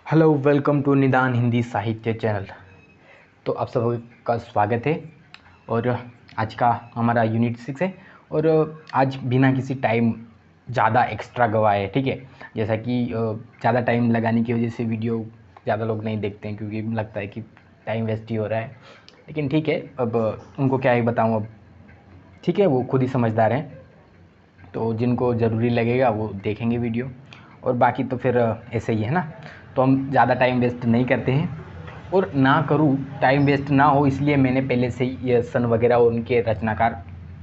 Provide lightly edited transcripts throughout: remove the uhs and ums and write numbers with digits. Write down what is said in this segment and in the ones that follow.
Hello, welcome to निदान हिंदी साहित्य channel. तो आप सबका स्वागत है। और आज का हमारा यूनिट 6 है। और आज बिना किसी टाइम ज़्यादा एक्स्ट्रा गवाए, ठीक है, जैसा कि ज़्यादा टाइम लगाने की वजह से वीडियो ज़्यादा लोग नहीं देखते हैं, क्योंकि लगता है कि टाइम वेस्ट ही हो रहा है। लेकिन ठीक है, अब उनको क्या ही बताऊँ। अब ठीक है, वो खुद ही समझदार हैं, तो जिनको ज़रूरी लगेगा वो देखेंगे वीडियो, और बाकी तो फिर ऐसे ही है ना। तो हम ज़्यादा टाइम वेस्ट नहीं करते हैं, और ना करूँ, टाइम वेस्ट ना हो इसलिए मैंने पहले से ही ये सन वगैरह और उनके रचनाकार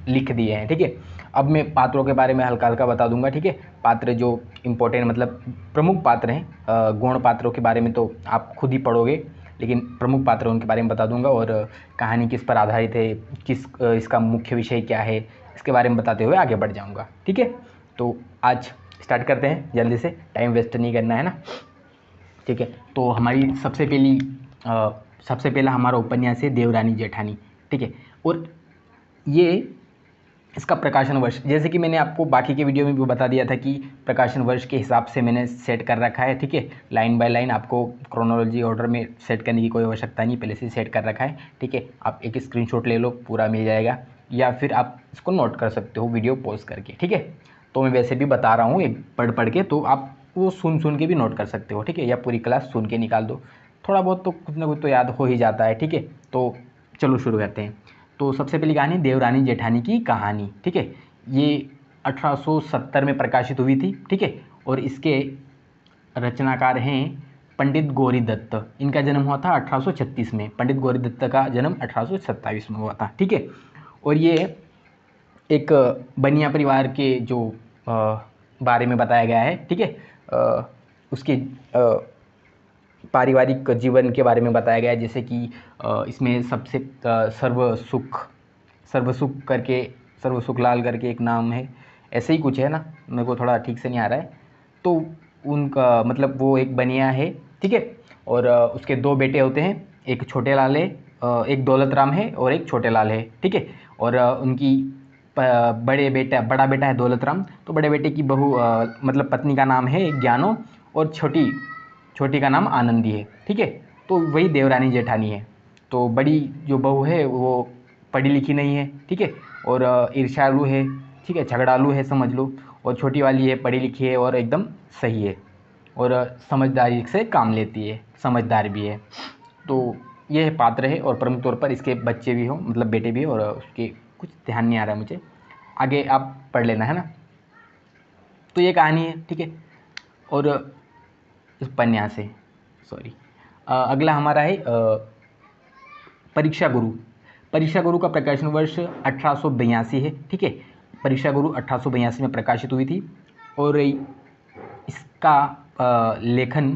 लिख दिए हैं, ठीक है। अब मैं पात्रों के बारे में हल्का हल्का बता दूंगा, ठीक है। पात्र जो इम्पोर्टेंट मतलब प्रमुख पात्र हैं, गौण पात्रों के बारे में तो आप खुद ही पढ़ोगे, लेकिन प्रमुख पात्र उनके बारे में बता दूंगा, और कहानी किस पर आधारित है, इसका मुख्य विषय क्या है, इसके बारे में बताते हुए आगे बढ़ जाऊंगा, ठीक है। तो आज स्टार्ट करते हैं, जल्दी से, टाइम वेस्ट नहीं करना है ना, ठीक है। तो हमारी सबसे पहला हमारा उपन्यास है देवरानी जेठानी, ठीक है। और ये इसका प्रकाशन वर्ष, जैसे कि मैंने आपको बाकी के वीडियो में भी बता दिया था कि प्रकाशन वर्ष के हिसाब से मैंने सेट कर रखा है, ठीक है। लाइन बाय लाइन आपको क्रोनोलॉजी ऑर्डर में सेट करने की कोई आवश्यकता नहीं, पहले से सेट कर रखा है, ठीक है। आप एक स्क्रीनशॉट ले लो, पूरा मिल जाएगा, या फिर आप इसको नोट कर सकते हो वीडियो पॉज करके, ठीक है। तो मैं वैसे भी बता रहा हूँ एक पढ़ पढ़ के, तो आप वो सुन के भी नोट कर सकते हो, ठीक है, या पूरी क्लास सुन के निकाल दो, थोड़ा बहुत तो कुछ ना कुछ तो याद हो ही जाता है, ठीक है। तो चलो शुरू करते हैं। तो सबसे पहली कहानी देवरानी जेठानी की कहानी, ठीक है। ये 1870 में प्रकाशित हुई थी, ठीक है। और इसके रचनाकार हैं पंडित गौरी दत्त। इनका जन्म हुआ था 1836 में, पंडित गौरी दत्त का जन्म 1827 में हुआ था, ठीक है। और ये एक बनिया परिवार के जो बारे में बताया गया है, ठीक है। उसके पारिवारिक जीवन के बारे में बताया गया है, जैसे कि इसमें सबसे सर्व सुख करके, सर्व सुख लाल करके एक नाम है, ऐसे ही कुछ है ना, मेरे को थोड़ा ठीक से नहीं आ रहा है। तो उनका मतलब वो एक बनिया है, ठीक है। और उसके दो बेटे होते हैं, एक छोटे लाल है, एक दौलत राम है, और एक छोटे लाल है, ठीक है। और उनकी बड़ा बेटा है दौलत राम, तो बड़े बेटे की बहू मतलब पत्नी का नाम है ज्ञानो, और छोटी का नाम आनंदी है, ठीक है। तो वही देवरानी जेठानी है। तो बड़ी जो बहू है वो पढ़ी लिखी नहीं है, ठीक है, और ईर्ष्यालु है, ठीक है, झगड़ालू है समझ लो। और छोटी वाली है, पढ़ी लिखी है और एकदम सही है, और समझदारी से काम लेती है, समझदार भी है। तो ये पात्र है, और प्रमुख तौर पर इसके बच्चे भी हों, मतलब बेटे भी, और उसके कुछ ध्यान नहीं आ रहा है मुझे, आगे आप पढ़ लेना है ना। तो ये कहानी है, ठीक है। और उपन्यास है, सॉरी। अगला हमारा है परीक्षा गुरु। परीक्षा गुरु का प्रकाशन वर्ष 1882 है, ठीक है। परीक्षा गुरु 1882 में प्रकाशित हुई थी, और इसका लेखन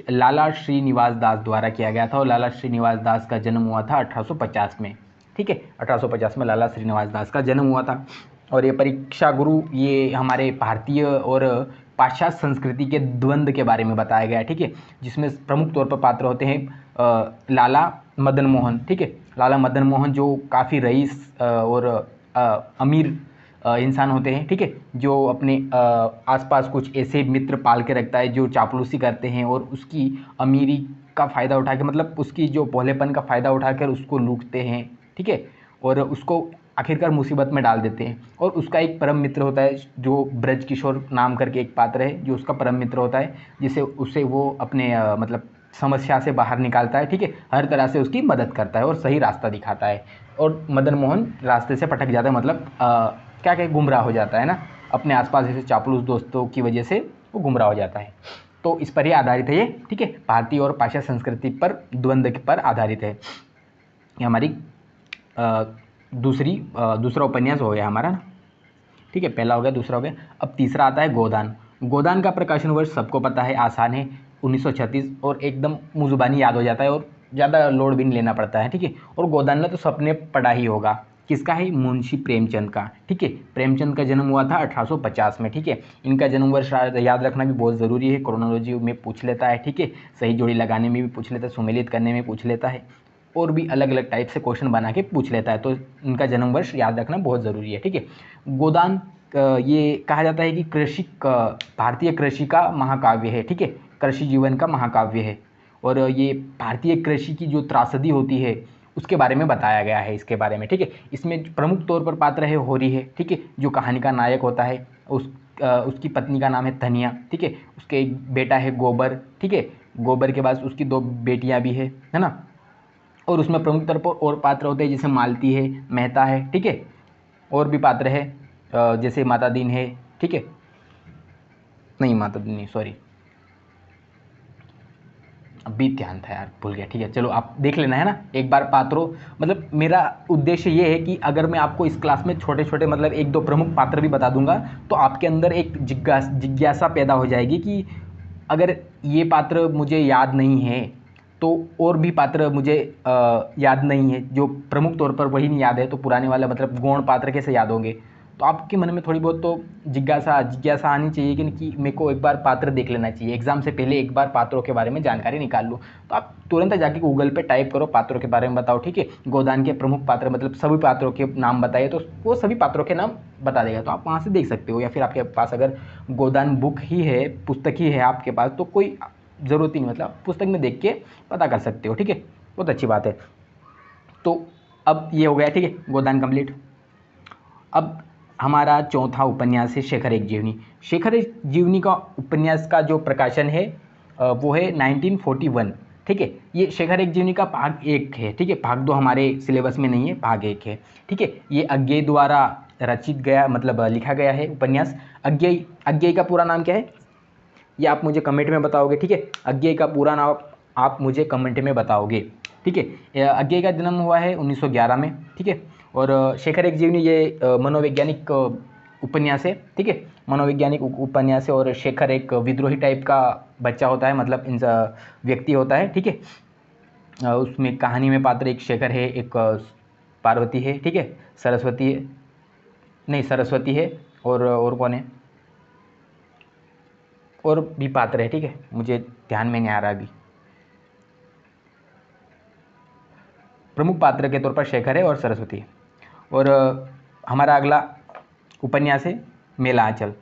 लाला श्रीनिवास दास द्वारा किया गया था, और लाला श्रीनिवास दास का जन्म हुआ था 1850 में, ठीक है। 1850 में लाला श्रीनिवास दास का जन्म हुआ था। और ये परीक्षा गुरु ये हमारे भारतीय और पाश्चात्य संस्कृति के द्वंद्व के बारे में बताया गया है, ठीक है, जिसमें प्रमुख तौर पर पात्र होते हैं लाला मदन मोहन, ठीक है। लाला मदन मोहन जो काफ़ी रईस और अमीर इंसान होते हैं, ठीक है, जो अपने आसपास कुछ ऐसे मित्र पाल के रखता है जो चापलूसी करते हैं, और उसकी अमीरी का फ़ायदा उठा के, मतलब उसकी जो भोलेपन का फ़ायदा उठाकर उसको लूटते हैं, ठीक है, और उसको आखिरकार मुसीबत में डाल देते हैं। और उसका एक परम मित्र होता है जो ब्रज किशोर नाम करके एक पात्र है, जो उसका परम मित्र होता है, जिसे उससे वो अपने मतलब समस्या से बाहर निकालता है, ठीक है, हर तरह से उसकी मदद करता है और सही रास्ता दिखाता है। और मदन मोहन रास्ते से भटक जाता है, मतलब क्या क्या गुमराह हो जाता है ना, अपने आसपास ऐसे चापलूस दोस्तों की वजह से वो गुमराह हो जाता है। तो इस पर ही आधारित है ये, ठीक है, भारतीय और पाश्चात्य संस्कृति पर द्वंद्व पर आधारित है। ये हमारी दूसरा उपन्यास हो गया हमारा ना, ठीक है, पहला हो गया, दूसरा हो गया। अब तीसरा आता है गोदान। गोदान का प्रकाशन वर्ष सबको पता है, आसान है, 1936, और एकदम मुँह ज़ुबानी याद हो जाता है, और ज़्यादा लोड भी नहीं लेना पड़ता है, ठीक है। और गोदान ने तो सबने पढ़ा ही होगा, किसका है, मुंशी प्रेमचंद का, ठीक है। प्रेमचंद का जन्म हुआ था 1850 में, ठीक है। इनका जन्म वर्ष याद रखना भी बहुत ज़रूरी है, क्रोनोलॉजी में पूछ लेता है, ठीक है, सही जोड़ी लगाने में भी पूछ लेता है, सुमेलित करने में पूछ लेता है, और भी अलग अलग टाइप से क्वेश्चन बना के पूछ लेता है। तो इनका जन्म वर्ष याद रखना बहुत ज़रूरी है, ठीक है। गोदान ये कहा जाता है कि भारतीय कृषि का महाकाव्य है, ठीक है, कृषि जीवन का महाकाव्य है। और ये भारतीय कृषि की जो त्रासदी होती है उसके बारे में बताया गया है इसके बारे में, ठीक है। इसमें प्रमुख तौर पर पात्र है होरी है, ठीक है, जो कहानी का नायक होता है। उसकी पत्नी का नाम है धनिया, ठीक है। उसके एक बेटा है गोबर, ठीक है। गोबर के बाद उसकी 2 बेटियां भी है ना। और उसमें प्रमुख तौर पर और पात्र होते हैं, जैसे मालती है, मेहता है, ठीक है। और भी पात्र है जैसे माता दीन है, ठीक है। नहीं, माता दीन नहीं, सॉरी, अभी ध्यान था यार, भूल गया, ठीक है। चलो आप देख लेना है ना एक बार पात्रों, मतलब मेरा उद्देश्य ये है कि अगर मैं आपको इस क्लास में छोटे छोटे मतलब 1-2 प्रमुख पात्र भी बता दूंगा तो आपके अंदर एक जिज्ञासा पैदा हो जाएगी कि अगर ये पात्र मुझे याद नहीं है तो और भी पात्र मुझे याद नहीं है, जो प्रमुख तौर पर वही नहीं याद है तो पुराने वाला मतलब गौण पात्र कैसे याद होंगे। तो आपके मन में थोड़ी बहुत तो जिज्ञासा आनी चाहिए कि मेरे को एक बार पात्र देख लेना चाहिए, एग्जाम से पहले एक बार पात्रों के बारे में जानकारी निकाल लूँ। तो आप तुरंत जाके गूगल पे टाइप करो पात्रों के बारे में बताओ, ठीक है। गोदान के प्रमुख पात्र मतलब सभी पात्रों के नाम बताइए, तो वो सभी पात्रों के नाम बता देगा। तो आप वहाँ से देख सकते हो, या फिर आपके पास अगर गोदान बुक ही है, पुस्तक ही है आपके पास, तो कोई ज़रूरत ही नहीं, मतलब पुस्तक में देख के पता कर सकते हो, ठीक है। बहुत अच्छी बात है। तो अब ये हो गया, ठीक है, गोदान कंप्लीट। अब हमारा चौथा उपन्यास है शेखर एक जीवनी। शेखर एक जीवनी का उपन्यास का जो प्रकाशन है वो है 1941, ठीक है। ये शेखर एक जीवनी का भाग 1 है, ठीक है। भाग 2 हमारे सिलेबस में नहीं है, भाग 1 है, ठीक है। ये अज्ञेय द्वारा रचित गया मतलब लिखा गया है उपन्यास। अज्ञेय का पूरा नाम क्या है ये आप मुझे कमेंट में बताओगे, ठीक है। अज्ञेय का पूरा नाम आप मुझे कमेंट में बताओगे, ठीक है। अज्ञेय का जन्म हुआ है 1911 में, ठीक है। और शेखर एक जीवनी ये मनोवैज्ञानिक उपन्यास है, ठीक है। मनोवैज्ञानिक उपन्यास है। और शेखर एक विद्रोही टाइप का बच्चा होता है, मतलब व्यक्ति होता है, ठीक है। उसमें कहानी में पात्र एक शेखर है, एक पार्वती है, ठीक है, सरस्वती है, नहीं सरस्वती है, और कौन है, और भी पात्र है, ठीक है, मुझे ध्यान में नहीं आ रहा अभी। प्रमुख पात्र के तौर पर शेखर है और सरस्वती है। और हमारा अगला उपन्यास है मेला आंचल।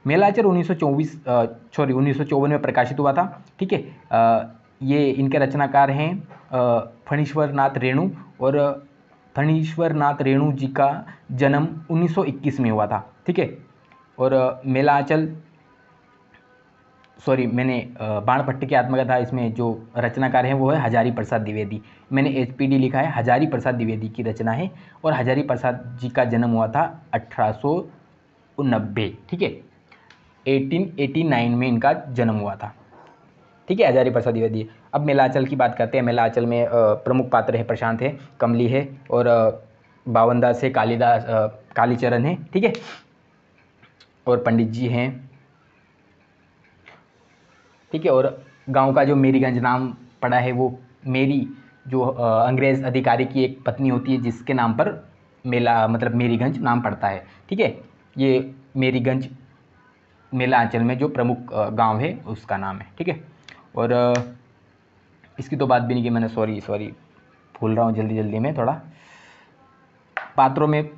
मेला आंचल 1954 में प्रकाशित हुआ था, ठीक है। ये इनके रचनाकार हैं फणीश्वर नाथ रेणु। और फणीश्वर नाथ रेणु जी का जन्म 1921 में हुआ था, ठीक है। और मेला आंचल, सॉरी, मैंने बाणभट्ट की आत्मकथा, इसमें जो रचनाकार हैं वो है हजारी प्रसाद द्विवेदी। मैंने एचपीडी लिखा है, हजारी प्रसाद द्विवेदी की रचना है। और हजारी प्रसाद जी का जन्म हुआ था 1890, ठीक है, 1889 में इनका जन्म हुआ था, ठीक है, हजारी प्रसाद द्विवेदी। अब मेलाचल की बात करते हैं। मेलाचल में प्रमुख पात्र है प्रशांत है, कमली है, और बावनदास है, कालीचरण है, ठीक है, और पंडित जी हैं, ठीक है। और गांव का जो मेरीगंज नाम पड़ा है वो मेरी जो अंग्रेज़ अधिकारी की एक पत्नी होती है जिसके नाम पर मेला मतलब मेरीगंज नाम पड़ता है, ठीक है। ये मेरीगंज मेला अंचल में जो प्रमुख गांव है उसका नाम है, ठीक है। और इसकी तो बात भी नहीं की मैंने, सॉरी भूल रहा हूँ जल्दी में थोड़ा। पात्रों में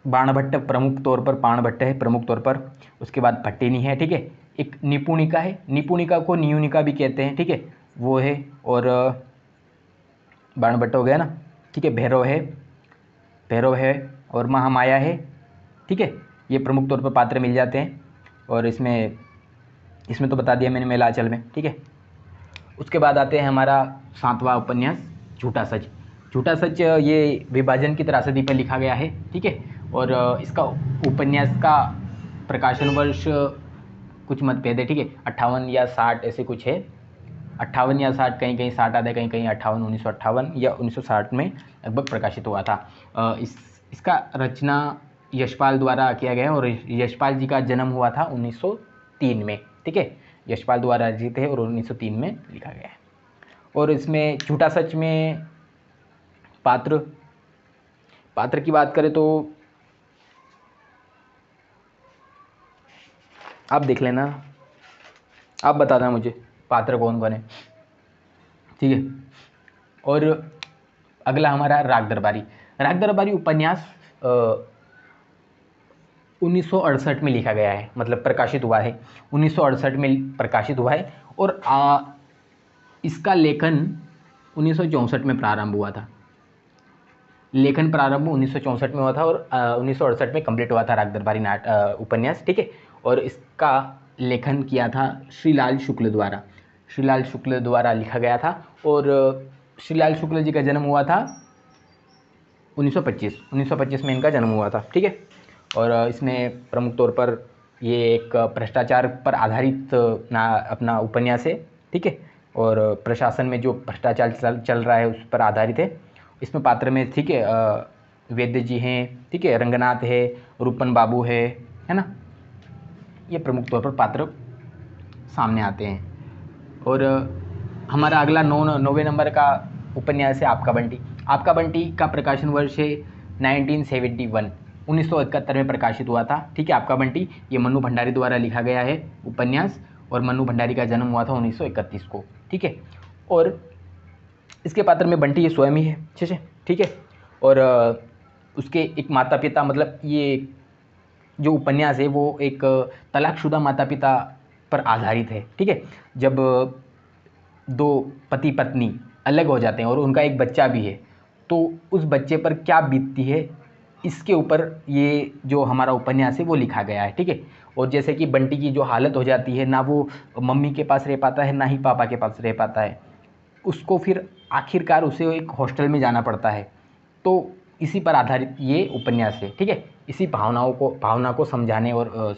बाणभट्ट प्रमुख तौर पर, बाणभट्ट है प्रमुख तौर पर, उसके बाद भट्टिनी है, ठीक है। एक निपुणिका है, निपुणिका को नियुनिका भी कहते हैं, ठीक है, वो है। और बाणभट्ट हो गया ना, ठीक है। भैरव है और महामाया है, ठीक है। ये प्रमुख तौर पर पात्र मिल जाते हैं। और इसमें तो बता दिया मैंने मेलाचल में, ठीक है। उसके बाद आते हैं हमारा 7वां उपन्यास झूठा सच। झूठा सच ये विभाजन की त्रासदी पर लिखा गया है, ठीक है। और इसका उपन्यास का प्रकाशन वर्ष कुछ मतभेद है, ठीक है, 58 या 60 ऐसे कुछ है, 58 या 60, कहीं कहीं 60 आते, कहीं कहीं 58, 1958 या 1960 में लगभग प्रकाशित हुआ था। इसका रचना यशपाल द्वारा किया गया है। और यशपाल जी का जन्म हुआ था 1903 में, ठीक है। यशपाल द्वारा रचित है और 1903 में लिखा गया है। और इसमें झूठा सच में पात्र की बात करें तो आप देख लेना, आप बता देना मुझे पात्र कौन कौन है, ठीक है। और अगला हमारा राग दरबारी। राग दरबारी उपन्यास 1968 में लिखा गया है, मतलब प्रकाशित हुआ है 1968 में प्रकाशित हुआ है। और इसका लेखन 1964 में प्रारंभ हुआ था। लेखन प्रारंभ 1964 में हुआ था और 1968 में कंप्लीट हुआ था राग दरबारी उपन्यास, ठीक है। और इसका लेखन किया था श्रीलाल शुक्ल द्वारा। श्रीलाल शुक्ल द्वारा लिखा गया था। और श्रीलाल शुक्ल जी का जन्म हुआ था 1925 में इनका जन्म हुआ था, ठीक है। और इसमें प्रमुख तौर पर ये एक भ्रष्टाचार पर आधारित अपना उपन्यास है, ठीक है। और प्रशासन में जो भ्रष्टाचार चल रहा है उस पर आधारित है। इसमें पात्र में, ठीक है, वैद्य जी हैं, ठीक है, रंगनाथ है, रूपन बाबू है ना, ये प्रमुख तौर पर पात्र सामने आते हैं। और हमारा अगला 9वें नंबर का उपन्यास है आपका बंटी। आपका बंटी का प्रकाशन वर्ष है 1971, 1971 में प्रकाशित हुआ था, ठीक है। आपका बंटी ये मन्नू भंडारी द्वारा लिखा गया है उपन्यास, और मन्नू भंडारी का जन्म हुआ था 1931 को, ठीक है। और इसके पात्र में बंटी ये स्वयं ही है, ठीक है। और उसके एक माता पिता, मतलब ये जो उपन्यास है वो एक तलाकशुदा माता पिता पर आधारित है, ठीक है। जब दो पति पत्नी अलग हो जाते हैं और उनका एक बच्चा भी है, तो उस बच्चे पर क्या बीतती है, इसके ऊपर ये जो हमारा उपन्यास है वो लिखा गया है, ठीक है। और जैसे कि बंटी की जो हालत हो जाती है, ना वो मम्मी के पास रह पाता है, ना ही पापा के पास रह पाता है, उसको फिर आखिरकार उसे एक हॉस्टल में जाना पड़ता है। तो इसी पर आधारित ये उपन्यास है, ठीक है। इसी भावना को समझाने और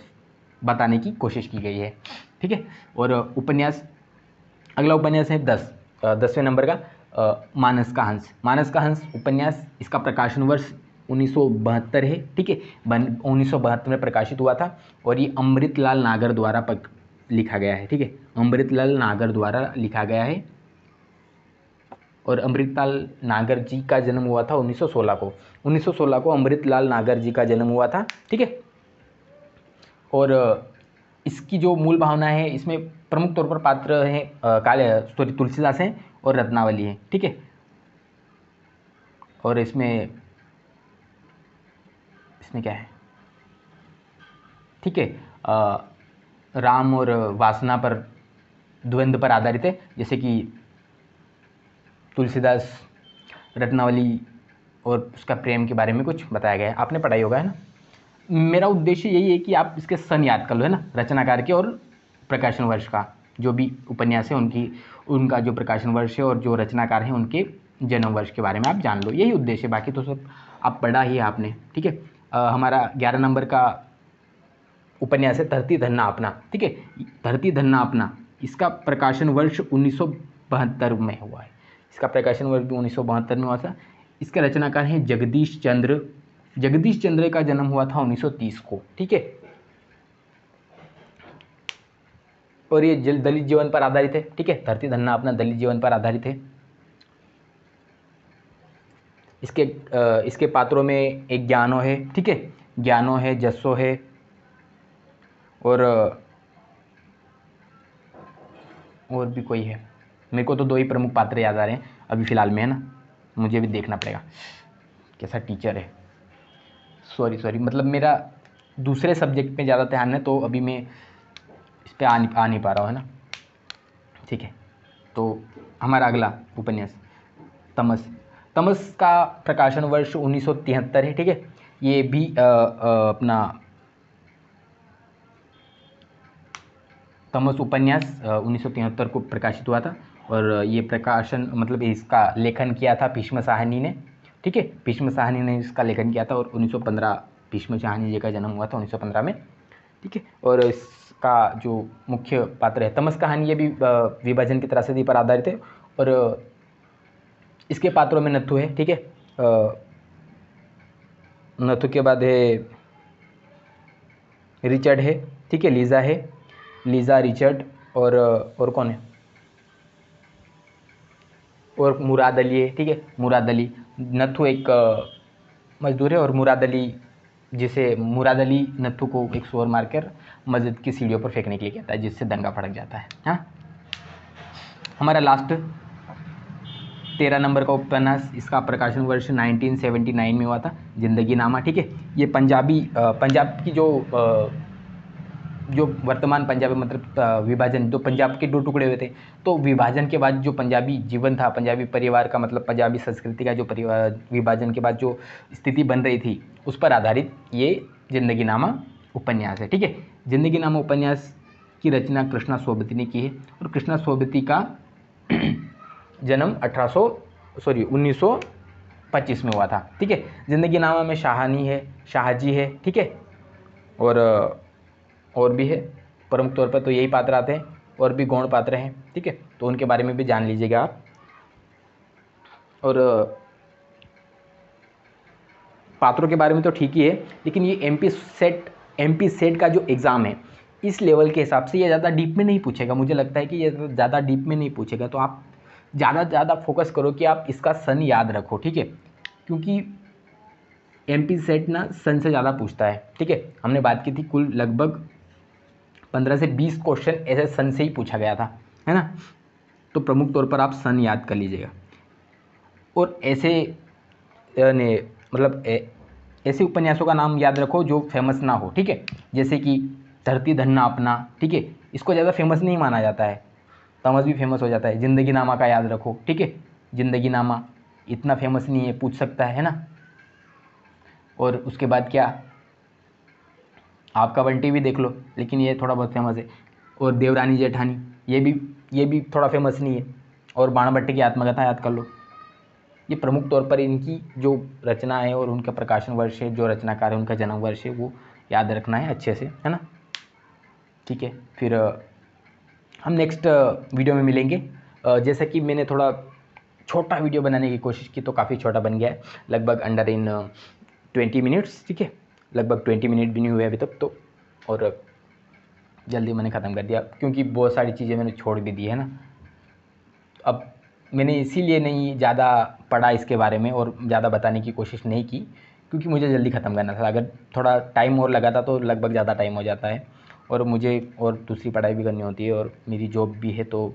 बताने की कोशिश की गई है, ठीक है। और अगला उपन्यास है 10वें नंबर का मानस का हंस। मानस का हंस उपन्यास, इसका प्रकाशन वर्ष 1972 है, ठीक है। 1972 में प्रकाशित हुआ था। और ये अमृतलाल नागर द्वारा लिखा गया है, ठीक है। अमृतलाल नागर द्वारा लिखा गया है। और अमृतलाल नागर जी का जन्म हुआ था 1916 को। 1916 को अमृतलाल नागर जी का जन्म हुआ था, ठीक है। और इसकी जो मूल भावना है, इसमें प्रमुख तौर पर पात्र हैं तुलसीदास हैं और रत्नावली हैं, ठीक है। और इसमें क्या है, ठीक है, राम और वासना पर द्वंद्व पर आधारित है। जैसे कि तुलसीदास, रत्नावली और उसका प्रेम के बारे में कुछ बताया गया है, आपने पढ़ाई होगा, है ना। मेरा उद्देश्य यही है कि आप इसके सन याद कर लो, है ना, रचनाकार के और प्रकाशन वर्ष का। जो भी उपन्यास है उनका जो प्रकाशन वर्ष है और जो रचनाकार हैं उनके जन्म वर्ष के बारे में आप जान लो, यही उद्देश्य है। बाकी तो सब आप पढ़ा ही है आपने, ठीक है। हमारा 11 नंबर का उपन्यास है धरती धन्ना अपना, ठीक है। धरती धन्ना अपना, इसका प्रकाशन वर्ष 1972 में हुआ है। इसका प्रकाशन वर्ष भी 1972 में हुआ था। इसके रचनाकार हैं जगदीश चंद्र। जगदीश चंद्र का जन्म हुआ था 1930 को, ठीक है। और ये दलित जीवन पर आधारित है, ठीक है। धरती धन्ना अपना दलित जीवन पर आधारित है। इसके पात्रों में एक ज्ञानो है, ठीक है, ज्ञानो है, जस्सो है, और भी कोई है। मेरे को तो 2 ही प्रमुख पात्र याद आ रहे हैं अभी फ़िलहाल में, है ना। मुझे भी देखना पड़ेगा कैसा टीचर है। सॉरी, मतलब मेरा दूसरे सब्जेक्ट में ज़्यादा ध्यान है, तो अभी मैं इस पर आ नहीं पा रहा हूँ, है ना, ठीक है। तो हमारा अगला उपन्यास तमस। तमस का प्रकाशन वर्ष 1973 है, ठीक है। ये भी अपना तमस उपन्यास 1973 को प्रकाशित हुआ था। और ये प्रकाशन, मतलब इसका लेखन किया था भीष्म साहनी ने, ठीक है। भीष्म साहनी ने इसका लेखन किया था। और 1915 भीष्म साहनी जी का जन्म हुआ था 1915 में, ठीक है। और इसका जो मुख्य पात्र है तमस कहानी, ये भी विभाजन की त्रासदी पर आधारित है। और इसके पात्रों में नथु है, ठीक है। नथु के बाद है रिचर्ड है, ठीक है, लीज़ा है, लीज़ा, रिचर्ड, और कौन है, और मुराद अली है, ठीक है। मुराद अली, नथु एक मजदूर है, और मुराद अली नथु को एक शोर मारकर मस्जिद की सीढ़ियों पर फेंकने के लिए कहता है, जिससे दंगा भड़क जाता है। हाँ, हमारा लास्ट 13 नंबर का उपन्यास, इसका प्रकाशन वर्ष 1979 में हुआ था, जिंदगी नामा, ठीक है। ये पंजाब की जो वर्तमान पंजाब है, मतलब विभाजन, जो पंजाब के 2 टुकड़े हुए थे, तो विभाजन के बाद जो पंजाबी जीवन था, पंजाबी परिवार का, मतलब पंजाबी संस्कृति का जो विभाजन के बाद जो स्थिति बन रही थी, उस पर आधारित ये जिंदगीनामा उपन्यास है। ठीक है, जिंदगीनामा उपन्यास की रचना कृष्णा सोबती ने की है, और कृष्णा सोबती का जन्म 1925 में हुआ था। ठीक है, जिंदगीनामा में शाहानी है, शाहजी है, ठीक है, और भी है। प्रमुख तौर पर तो यही पात्र आते हैं, और भी गौण पात्र हैं। ठीक है, तो उनके बारे में भी जान लीजिएगा आप। और पात्रों के बारे में तो ठीक ही है, लेकिन ये एमपी सेट का जो एग्ज़ाम है, इस लेवल के हिसाब से ये ज़्यादा डीप में नहीं पूछेगा। मुझे लगता है कि ये ज़्यादा डीप में नहीं पूछेगा, तो आप ज़्यादा फोकस करो कि आप इसका सन याद रखो। ठीक है, क्योंकि एमपी सेट ना सन से ज़्यादा पूछता है। ठीक है, हमने बात की थी कुल लगभग 15 से 20 क्वेश्चन ऐसे सन से ही पूछा गया था, है ना। तो प्रमुख तौर पर आप सन याद कर लीजिएगा, और ऐसे उपन्यासों का नाम याद रखो जो फेमस ना हो। ठीक है, जैसे कि धरती धन्ना अपना, ठीक है, इसको ज़्यादा फेमस नहीं माना जाता है, तमस भी फेमस हो जाता है। जिंदगीनामा का याद रखो। ठीक है, जिंदगीनामा इतना फेमस नहीं है, पूछ सकता है ना। और उसके बाद क्या, आपका बंटी भी देख लो, लेकिन ये थोड़ा बहुत फेमस है। और देवरानी जेठानी, ये भी थोड़ा फेमस नहीं है। और बाणभट्ट की आत्मकथा याद कर लो। ये प्रमुख तौर पर इनकी जो रचना है और उनका प्रकाशन वर्ष है, जो रचनाकार है उनका जन्म वर्ष है, वो याद रखना है अच्छे से, है ना। ठीक है, फिर हम नेक्स्ट वीडियो में मिलेंगे। जैसा कि मैंने थोड़ा छोटा वीडियो बनाने की कोशिश की, तो काफ़ी छोटा बन गया है, लगभग अंडर इन 20 मिनट्स। ठीक है, लगभग 20 मिनट भी नहीं हुए अभी तक तो, और जल्दी मैंने ख़त्म कर दिया, क्योंकि बहुत सारी चीज़ें मैंने छोड़ भी दी है ना। अब मैंने इसीलिए नहीं ज़्यादा पढ़ा इसके बारे में और ज़्यादा बताने की कोशिश नहीं की, क्योंकि मुझे जल्दी ख़त्म करना था। अगर थोड़ा टाइम और लगा था तो लगभग ज़्यादा टाइम हो जाता है, और मुझे और दूसरी पढ़ाई भी करनी होती है, और मेरी जॉब भी है, तो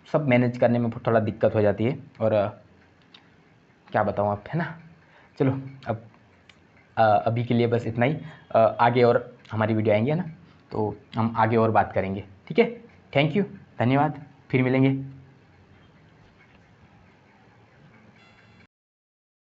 सब मैनेज करने में थोड़ा दिक्कत हो जाती है। और क्या बताऊँ आप, है ना। चलो, अब अभी के लिए बस इतना ही। आगे और हमारी वीडियो आएंगे, है ना, तो हम आगे और बात करेंगे। ठीक है, थैंक यू, धन्यवाद, फिर मिलेंगे।